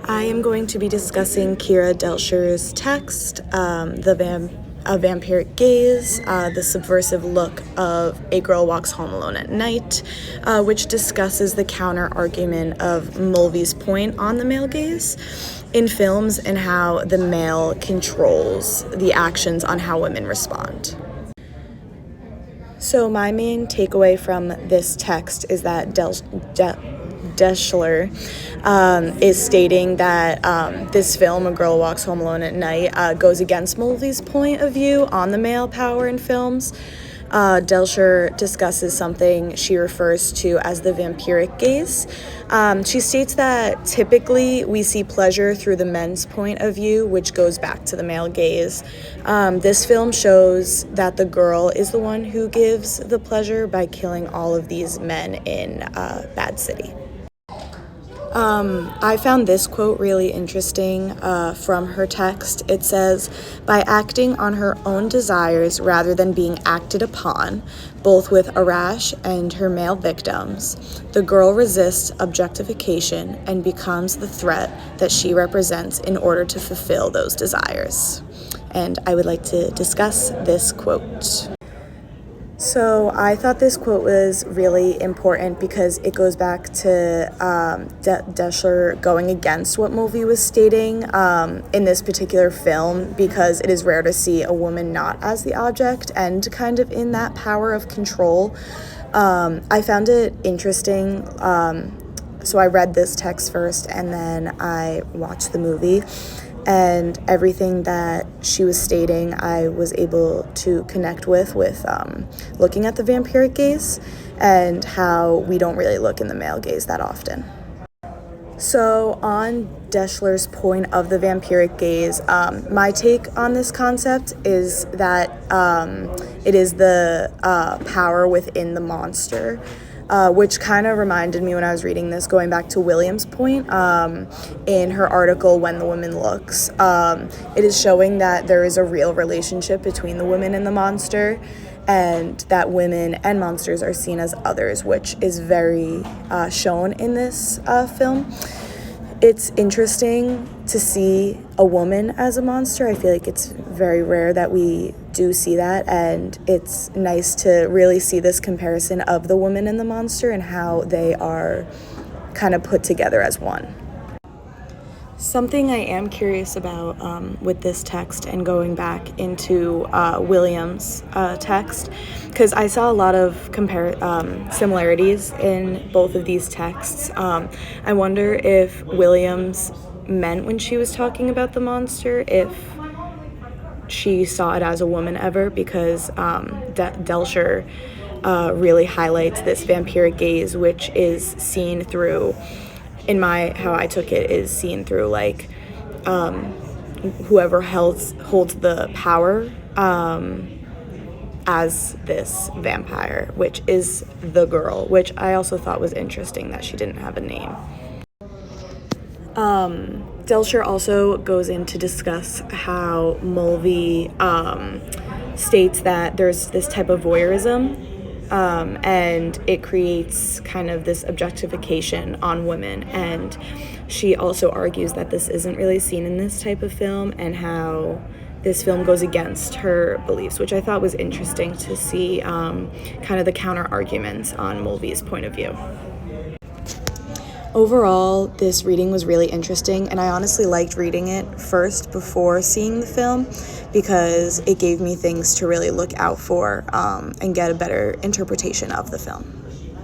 I am going to be discussing Kira Delcher's text, A Vampiric Gaze, the subversive look of A Girl Walks Home Alone at Night, which discusses the counter-argument of Mulvey's point on the male gaze in films and how the male controls the actions on how women respond. So my main takeaway from this text is that Deschler is stating that this film, A Girl Walks Home Alone at Night, goes against Mulvey's point of view on the male power in films. Delcher discusses something she refers to as the vampiric gaze. She states that typically we see pleasure through the men's point of view, which goes back to the male gaze. This film shows that the girl is the one who gives the pleasure by killing all of these men in Bad City. I found this quote really interesting from her text. It says, "By acting on her own desires rather than being acted upon, both with Arash and her male victims, the girl resists objectification and becomes the threat that she represents in order to fulfill those desires." And I would like to discuss this quote. So I thought this quote was really important because it goes back to Deschler going against what Mulvey was stating in this particular film, because it is rare to see a woman not as the object and kind of in that power of control. I found it interesting. So I read this text first and then I watched the movie. And everything that she was stating, I was able to connect with looking at the vampiric gaze and how we don't really look in the male gaze that often. So on Deschler's point of the vampiric gaze, my take on this concept is that it is the power within the monster. Which kind of reminded me when I was reading this, going back to William's point in her article, When the Woman Looks. It is showing that there is a real relationship between the woman and the monster, and that women and monsters are seen as others, which is very shown in this film. It's interesting to see a woman as a monster. I feel like it's very rare that we do see that, and it's nice to really see this comparison of the woman and the monster and how they are kind of put together as one. Something I am curious about with this text and going back into William's text, because I saw a lot of similarities in both of these texts. I wonder if Williams meant when she was talking about the monster, if she saw it as a woman ever, because Delcher really highlights this vampiric gaze, which is seen through, how I took it, is seen through like whoever holds the power as this vampire, which is the girl, which I also thought was interesting that she didn't have a name. Delcher also goes in to discuss how Mulvey states that there's this type of voyeurism, and it creates kind of this objectification on women, and she also argues that this isn't really seen in this type of film and how this film goes against her beliefs, which I thought was interesting to see kind of the counter arguments on Mulvey's point of view. Overall, this reading was really interesting, and I honestly liked reading it first before seeing the film because it gave me things to really look out for and get a better interpretation of the film.